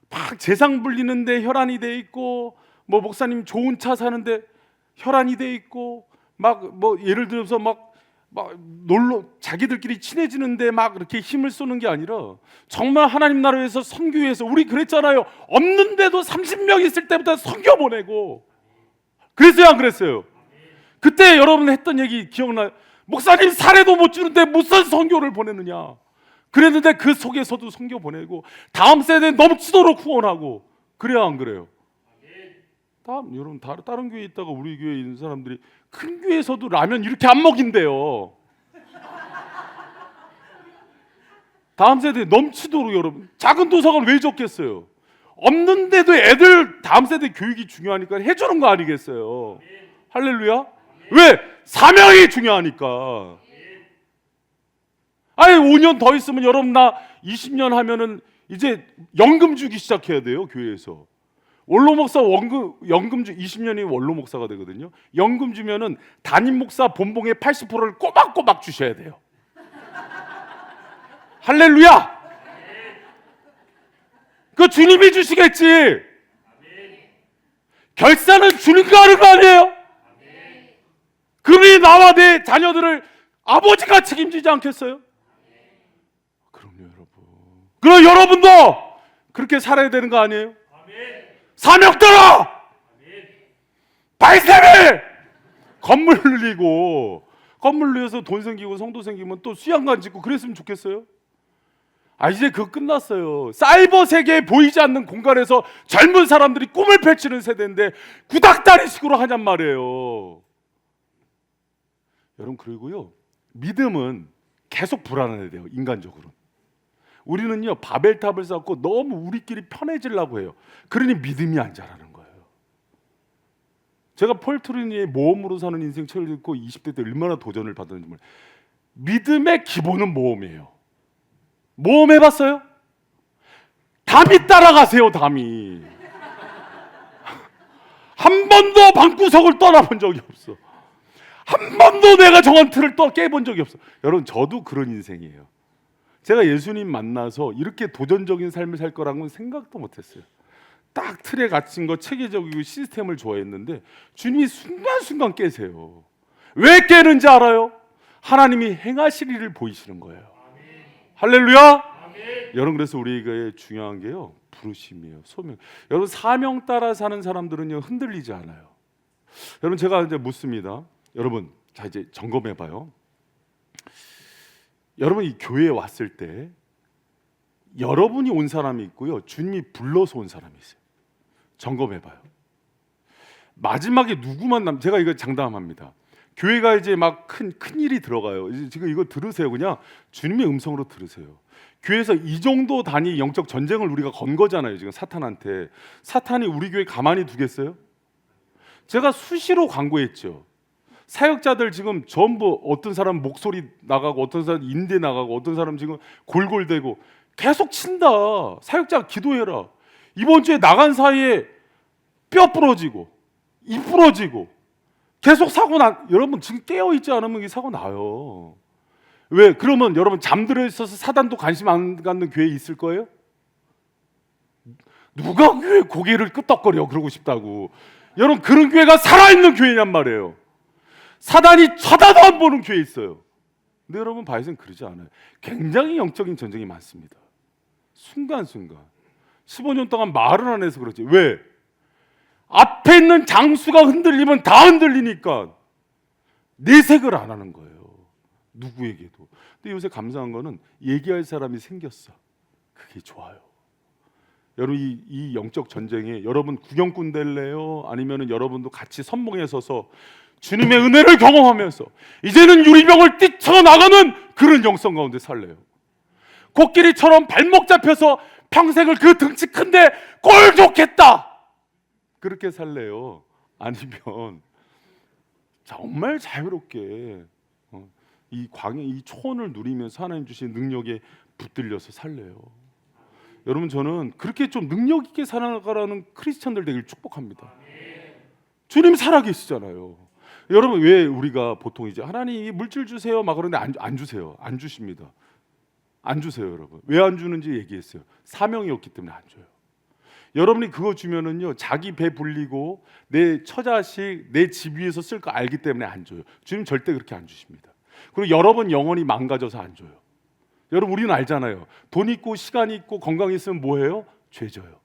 막 재상 불리는데 혈안이 돼 있고, 뭐 목사님 좋은 차 사는데 혈안이 돼 있고, 막 뭐 예를 들어서 막 놀러 자기들끼리 친해지는데 막 이렇게 힘을 쏘는 게 아니라 정말 하나님 나라에서 선교해서, 우리 그랬잖아요. 없는데도 30명 있을 때부터 선교 보내고 그랬어요, 안 그랬어요? 그때 여러분 했던 얘기 기억나요? 목사님 사례도 못 주는데 무슨 선교를 보내느냐. 그랬는데 그 속에서도 선교 보내고 다음 세대 넘치도록 후원하고, 그래야 안 그래요? 여러분 다른 교회에 있다가 우리 교회에 있는 사람들이 큰 교회에서도 라면 이렇게 안 먹인대요. 다음 세대 넘치도록. 여러분 작은 도서관 왜 적겠어요? 없는데도 애들 다음 세대 교육이 중요하니까 해주는 거 아니겠어요? 할렐루야. 왜? 사명이 중요하니까. 아니 5년 더 있으면 여러분 나 20년 하면은 이제 연금 주기 시작해야 돼요. 교회에서 원로 목사 연금 주 20년이 원로 목사가 되거든요. 연금 주면은 담임 목사 본봉의 80%를 꼬박꼬박 주셔야 돼요. 할렐루야. 그 주님이 주시겠지. 결산은 주님과 하는 거 아니에요? 그러니 나와 내 자녀들을 아버지가 책임지지 않겠어요? 그럼요, 여러분. 그럼 여러분도 그렇게 살아야 되는 거 아니에요? 사명 따라! 바이셈이! 건물 늘려서 돈 생기고 성도 생기면 또 수양관 짓고 그랬으면 좋겠어요? 이제 그거 끝났어요. 사이버 세계에 보이지 않는 공간에서 젊은 사람들이 꿈을 펼치는 세대인데 구닥다리식으로 하냔 말이에요. 여러분 그리고요, 믿음은 계속 불안해야 돼요. 인간적으로 우리는요 바벨탑을 쌓고 너무 우리끼리 편해지려고 해요. 그러니 믿음이 안 자라는 거예요. 제가 폴 트루니의 모험으로 사는 인생 책을 읽고 20대 때 얼마나 도전을 받았는지 몰라요. 믿음의 기본은 모험이에요. 모험 해봤어요? 담이 따라가세요. 담이 한 번도 방구석을 떠나본 적이 없어. 한 번도 내가 정한 틀을 깨본 적이 없어. 여러분 저도 그런 인생이에요. 제가 예수님 만나서 이렇게 도전적인 삶을 살 거라고는 생각도 못했어요. 딱 틀에 갇힌 거, 체계적이고 시스템을 좋아했는데 주님이 순간순간 깨세요. 왜 깨는지 알아요? 하나님이 행하실 일을 보이시는 거예요. 할렐루야. 여러분 그래서 우리가 중요한 게요, 부르심이에요. 소명. 여러분 사명 따라 사는 사람들은요 흔들리지 않아요. 여러분 제가 이제 묻습니다. 여러분 자 이제 점검해 봐요. 여러분 이 교회에 왔을 때 여러분이 온 사람이 있고요, 주님이 불러서 온 사람이 있어요. 점검해 봐요. 마지막에 누구만 제가 이거 장담합니다. 교회가 이제 막 큰 일이 들어가요. 이제 지금 이거 들으세요. 그냥 주님의 음성으로 들으세요. 교회에서 이 정도 단위 영적 전쟁을 우리가 건 거잖아요. 지금 사탄한테. 사탄이 우리 교회 가만히 두겠어요? 제가 수시로 광고했죠. 사역자들 지금 전부 어떤 사람 목소리 나가고, 어떤 사람 인대 나가고, 어떤 사람 지금 골골대고 계속 친다. 사역자 기도해라. 이번 주에 나간 사이에 뼈 부러지고 입 부러지고 계속 사고 여러분 지금 깨어 있지 않으면 이 사고 나요. 왜? 그러면 여러분 잠들어 있어서 사단도 관심 안 갖는 교회 있을 거예요? 누가 교회 고개를 끄덕거려 그러고 싶다고. 여러분 그런 교회가 살아있는 교회냔 말이에요. 사단이 쳐다도 안 보는 교회 있어요. 근데 여러분 바이슨 그러지 않아요. 굉장히 영적인 전쟁이 많습니다. 순간순간 15년 동안 말을 안 해서 그렇지. 왜? 앞에 있는 장수가 흔들리면 다 흔들리니까 내색을 안 하는 거예요. 누구에게도. 근데 요새 감사한 거는 얘기할 사람이 생겼어. 그게 좋아요. 여러분 이 영적 전쟁에 여러분 구경꾼 될래요? 아니면은 여러분도 같이 선봉에 서서 주님의 은혜를 경험하면서 이제는 유리병을 뛰쳐나가는 그런 영성 가운데 살래요. 코끼리처럼 발목 잡혀서 평생을 그 등치 큰데 꼴 좋겠다 그렇게 살래요? 아니면 정말 자유롭게 이 광야, 이 초원을 누리면서 하나님 주신 능력에 붙들려서 살래요? 여러분, 저는 그렇게 좀 능력 있게 살아가라는 크리스천들 되길 축복합니다. 주님 살아계시잖아요. 여러분, 왜 우리가 보통 이제 하나님 물질 주세요 막 그러는데 안 주세요. 안 주십니다. 안 주세요. 여러분, 왜 안 주는지 얘기했어요. 사명이 없기 때문에 안 줘요. 여러분이 그거 주면은요, 자기 배 불리고 내 처자식 내 집 위에서 쓸 거 알기 때문에 안 줘요. 주님 절대 그렇게 안 주십니다. 그리고 여러분 영혼이 망가져서 안 줘요. 여러분, 우리는 알잖아요. 돈 있고 시간 있고 건강 있으면 뭐해요? 죄 져요.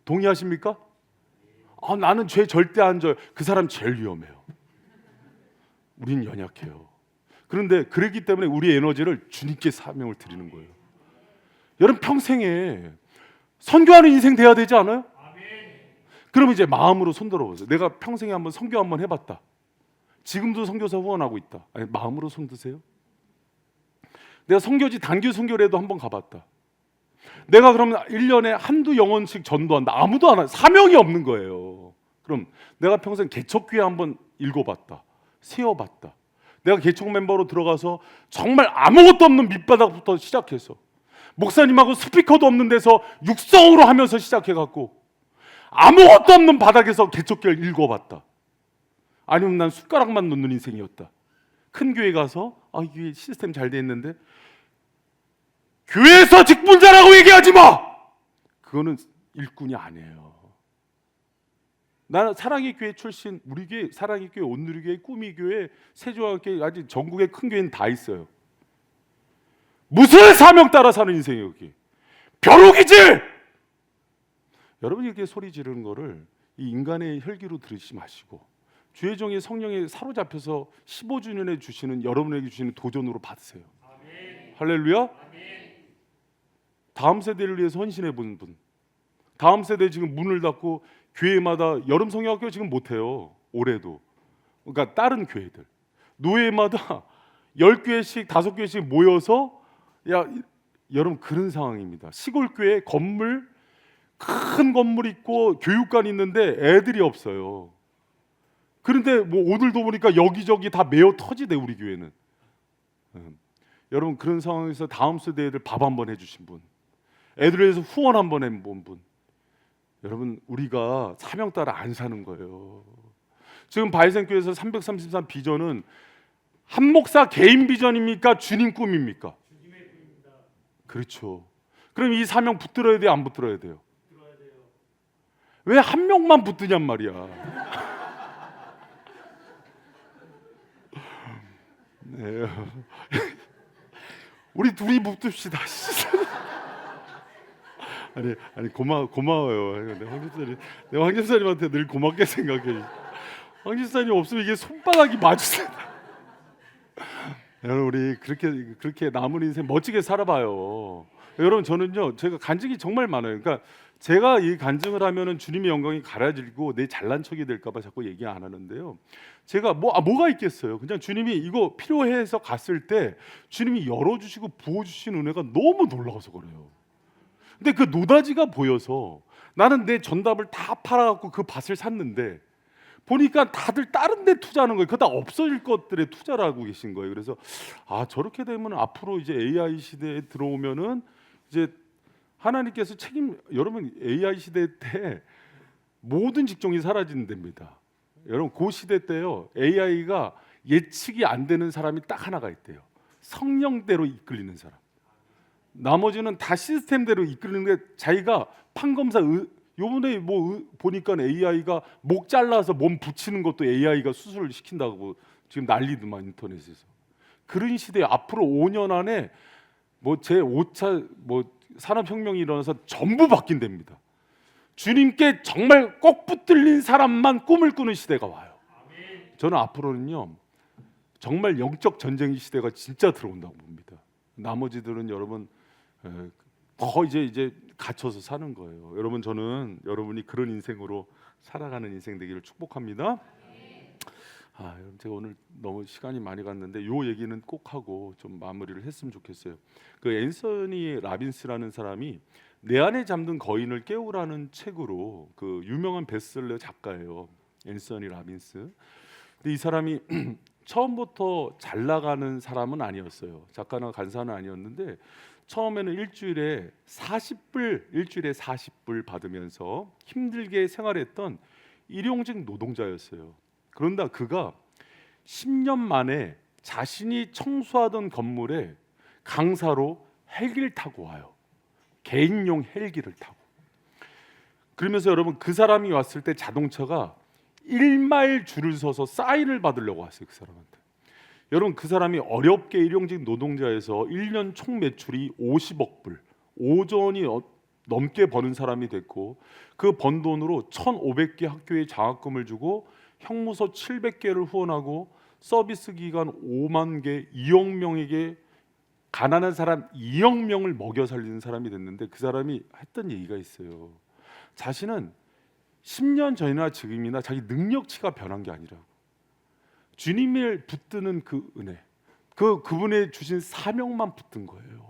동의하십니까? 나는 죄 절대 안 져요. 그 사람 제일 위험해요. 우린 연약해요. 그런데 그렇기 때문에 우리의 에너지를 주님께 사명을 드리는 거예요. 여러분, 평생에 선교하는 인생 돼야 되지 않아요? 그럼 이제 마음으로 손들어 보세요. 내가 평생에 한번 선교 한번 해봤다. 지금도 선교사 후원하고 있다. 아니, 마음으로 손 드세요. 내가 선교지 단기 선교라도 한번 가봤다. 내가 그러면 1년에 한두 영혼씩 전도한다. 아무도 안 해. 사명이 없는 거예요. 그럼 내가 평생 개척교회 한번 읽어봤다. 세워봤다. 내가 개척 멤버로 들어가서 정말 아무것도 없는 밑바닥부터 시작해서 목사님하고 스피커도 없는 데서 육성으로 하면서 시작해갖고 아무것도 없는 바닥에서 개척교회를 읽어봤다. 아니면 난 숟가락만 놓는 인생이었다. 큰 교회 가서 이게 시스템 잘 돼 있는데 교회에서 직분자라고 얘기하지 마. 그거는 일꾼이 아니에요. 나는 사랑의 교회 출신, 우리 교회 사랑의 교회, 온누리교회, 꾸미교회, 세조학교회, 아직 전국에 큰 교회는 다 있어요. 무슨 사명 따라 사는 인생이에요, 여기. 벼룩이지. 여러분이 이렇게 소리 지르는 거를 이 인간의 혈기로 들으시지 마시고 주의 종의 성령에 사로잡혀서 15주년에 주시는, 여러분에게 주시는 도전으로 받으세요. 아멘. 할렐루야. 아멘. 다음 세대를 위해서 헌신해 본 분, 다음 세대 지금 문을 닫고 교회마다 여름 성경학교 지금 못해요. 올해도. 그러니까 다른 교회들 노예마다 10교회씩 5교회씩 모여서 여러분, 그런 상황입니다. 시골 교회 건물, 큰 건물 있고 교육관 있는데 애들이 없어요. 그런데 뭐 오늘도 보니까 여기저기 다 메어 터지대 우리 교회는. 여러분, 그런 상황에서 다음 세대 애들 밥 한번 해주신 분, 애들을 위해서 후원 한번 해본 분, 여러분, 우리가 사명 따라 안 사는 거예요. 지금 바이센교회에서 333 비전은 한 목사 개인 비전입니까? 주님 꿈입니까? 주님의 꿈입니다. 그렇죠. 그럼 이 사명 붙들어야 돼요? 안 붙들어야 돼요? 붙들어야 돼요. 왜 한 명만 붙드냔 말이야. 네. 우리 둘이 붙듭시다. 아니 고마워요. 내가 황 집사님한테 늘 고맙게 생각해. 황 집사님 없으면 이게 손바닥이 맞으세요. 여러분, 우리 그렇게 남은 인생 멋지게 살아봐요. 여러분, 저는요, 제가 간증이 정말 많아요. 그러니까 제가 이 간증을 하면은 주님의 영광이 가라지고 내 잘난 척이 될까봐 자꾸 얘기 안 하는데요. 제가 뭐가 있겠어요. 그냥 주님이 이거 필요해서 갔을 때 주님이 열어주시고 부어주신 은혜가 너무 놀라워서 그래요. 근데 그 노다지가 보여서 나는 내 전답을 다 팔아갖고 그 밭을 샀는데 보니까 다들 다른 데 투자하는 거예요. 그거 다 없어질 것들에 투자를 하고 계신 거예요. 그래서 저렇게 되면 앞으로 이제 AI 시대에 들어오면은 이제 하나님께서 여러분, AI 시대 때 모든 직종이 사라지는 데입니다. 여러분, 그 시대 때요, AI가 예측이 안 되는 사람이 딱 하나가 있대요. 성령대로 이끌리는 사람. 나머지는 다 시스템대로 이끌리는 게 자기가 판검사 요번에 보니까 AI가 목 잘라서 몸 붙이는 것도 AI가 수술을 시킨다고 지금 난리더만 인터넷에서. 그런 시대에 앞으로 5년 안에 제 5차 산업혁명이 일어나서 전부 바뀐답니다. 주님께 정말 꼭 붙들린 사람만 꿈을 꾸는 시대가 와요. 저는 앞으로는요, 정말 영적 전쟁 시대가 진짜 들어온다고 봅니다. 나머지들은 여러분 더 이제 갇혀서 사는 거예요. 여러분, 저는 여러분이 그런 인생으로 살아가는 인생 되기를 축복합니다. 여러분 제가 오늘 너무 시간이 많이 갔는데 요 얘기는 꼭 하고 좀 마무리를 했으면 좋겠어요. 그 앤서니 라빈스라는 사람이 내 안에 잠든 거인을 깨우라는 책으로 그 유명한 베스트셀러 작가예요. 앤서니 라빈스. 근데 이 사람이 처음부터 잘 나가는 사람은 아니었어요. 작가나 간사는 아니었는데 처음에는 일주일에 40불 받으면서 힘들게 생활했던 일용직 노동자였어요. 그런다 그가 10년 만에 자신이 청소하던 건물에 강사로 헬기를 타고 와요. 개인용 헬기를 타고. 그러면서 여러분 그 사람이 왔을 때 자동차가 1마일 줄을 서서 사인을 받으려고 왔어요. 그 사람한테. 여러분 그 사람이 어렵게 일용직 노동자에서 1년 총 매출이 50억 불, 오전이 넘게 버는 사람이 됐고 그 번 돈으로 1,500개 학교에 장학금을 주고 형무소 700개를 후원하고 서비스 기관 5만 개, 2억 명에게 가난한 사람 2억 명을 먹여 살리는 사람이 됐는데 그 사람이 했던 얘기가 있어요. 자신은 10년 전이나 지금이나 자기 능력치가 변한 게 아니라 주님을 붙드는 그 은혜, 그분의 주신 사명만 붙든 거예요.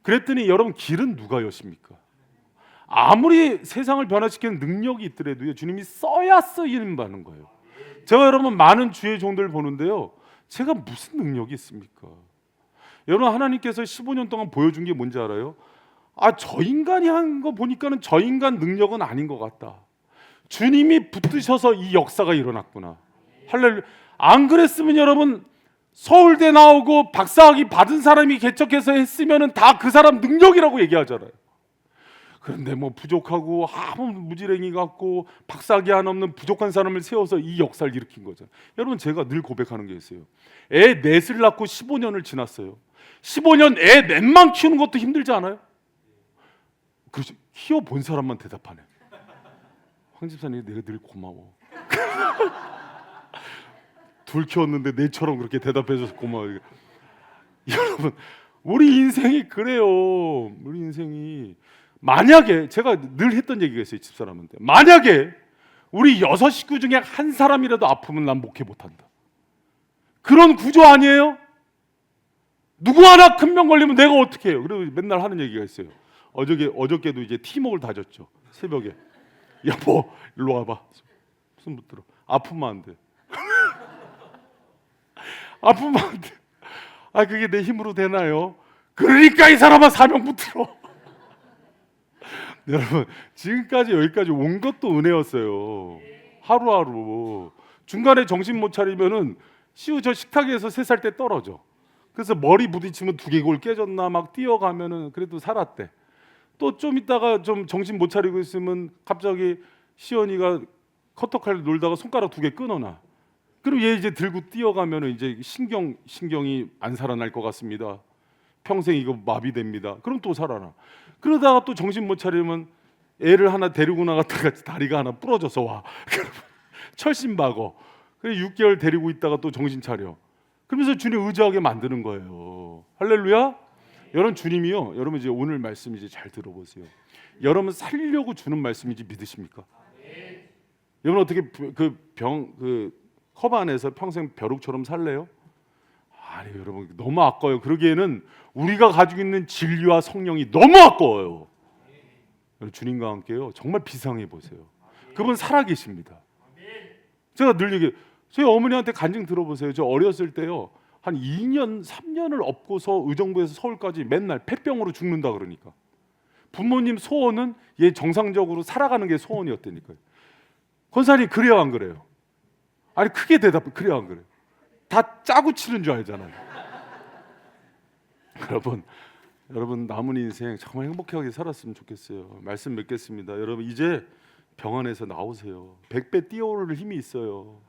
그랬더니 여러분 길은 누가 여십니까? 아무리 세상을 변화시키는 능력이 있더라도요, 주님이 써야 쓰이는 바는 거예요. 제가 여러분 많은 주의 종들을 보는데요, 제가 무슨 능력이 있습니까? 여러분 하나님께서 15년 동안 보여준 게 뭔지 알아요? 저 인간이 한 거 보니까는 저 인간 능력은 아닌 것 같다. 주님이 붙드셔서 이 역사가 일어났구나. 할렐루야. 안 그랬으면 여러분 서울대 나오고 박사학위 받은 사람이 개척해서 했으면은 다 그 사람 능력이라고 얘기하잖아요. 그런데 뭐 부족하고 무지랭이 같고 박사학위 안 없는 부족한 사람을 세워서 이 역사를 일으킨 거죠. 여러분 제가 늘 고백하는 게 있어요. 애 넷을 낳고 15년을 지났어요. 15년 애 넷만 키우는 것도 힘들지 않아요? 그렇죠. 키워본 사람만 대답하네. 황 집사님 내가 늘 고마워. 둘 키웠는데 내처럼 그렇게 대답해줘서 고마워요. 여러분 우리 인생이 그래요. 우리 인생이 만약에 제가 늘 했던 얘기가 있어요. 집사람한테 만약에 우리 6 식구 중에 한 사람이라도 아프면 난 목회 못한다. 그런 구조 아니에요? 누구 하나 큰 병 걸리면 내가 어떻게 해요? 그리고 맨날 하는 얘기가 있어요. 어저께도 이제 티목을 다졌죠. 새벽에 여보 일로 와봐. 무슨 붙들어. 아프면 안 돼. 아프면 안 돼. 그게 내 힘으로 되나요? 그러니까 이 사람아 사명 붙들어. 여러분 지금까지 여기까지 온 것도 은혜였어요. 하루하루 중간에 정신 못 차리면은 저 식탁에서 3살 때 떨어져. 그래서 머리 부딪히면 두개골 깨졌나 막 뛰어가면은 그래도 살았대. 또 좀 있다가 좀 정신 못 차리고 있으면 갑자기 시연이가 커터칼 놀다가 손가락 2개 끊어놔. 그럼 얘 이제 들고 뛰어가면은 이제 신경이 안 살아날 것 같습니다. 평생 이거 마비됩니다. 그럼 또 살아나. 그러다가 또 정신 못 차리면 애를 하나 데리고 나갔다가 다리가 하나 부러져서 와. 철심박어. 그래 6개월 데리고 있다가 또 정신 차려. 그러면서 주님 의지하게 만드는 거예요. 할렐루야. 여러분 주님이요. 여러분 이제 오늘 말씀 이제 잘 들어보세요. 여러분 살리려고 주는 말씀인지 믿으십니까? 여러분 어떻게 컵 안에서 평생 벼룩처럼 살래요? 아니 여러분 너무 아까워요. 그러기에는 우리가 가지고 있는 진리와 성령이 너무 아까워요. 주님과 함께요. 정말 비상해 보세요. 그분 살아계십니다. 제가 늘 얘기해요. 저희 어머니한테 간증 들어보세요. 저 어렸을 때요. 한 2년, 3년을 업고서 의정부에서 서울까지 맨날 폐병으로 죽는다 그러니까. 부모님 소원은 얘 정상적으로 살아가는 게 소원이었다니까요. 권사님 그래요 안 그래요? 아니 크게 대답해. 그래요 안 그래요? 다 짜고 치는 줄 알잖아요. 여러분 남은 인생 정말 행복하게 살았으면 좋겠어요. 말씀 맺겠습니다. 여러분 이제 병원에서 나오세요. 100배 뛰어오를 힘이 있어요.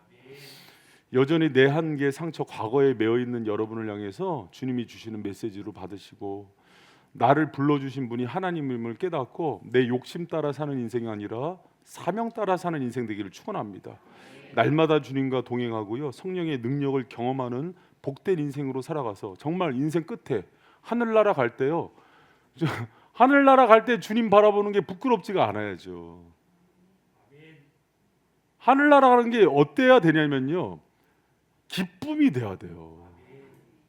여전히 내 한계 상처 과거에 매어 있는 여러분을 향해서 주님이 주시는 메시지로 받으시고 나를 불러주신 분이 하나님임을 깨닫고 내 욕심 따라 사는 인생이 아니라 사명 따라 사는 인생 되기를 축원합니다. 날마다 주님과 동행하고요. 성령의 능력을 경험하는 복된 인생으로 살아가서 정말 인생 끝에 하늘나라 갈 때요. 하늘나라 갈 때 주님 바라보는 게 부끄럽지가 않아야죠. 하늘나라 가는 게 어때야 되냐면요. 기쁨이 돼야 돼요.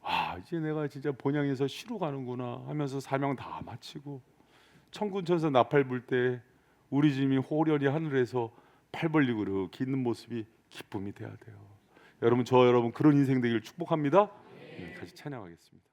아, 이제 내가 진짜 본향에서 시로 가는구나 하면서 사명 다 마치고 천군천사 나팔 불 때 우리 주님이 호련히 하늘에서 팔 벌리고 이렇게 있는 모습이 기쁨이 돼야 돼요. 여러분, 저 여러분 그런 인생 되기를 축복합니다. 같이 찬양하겠습니다.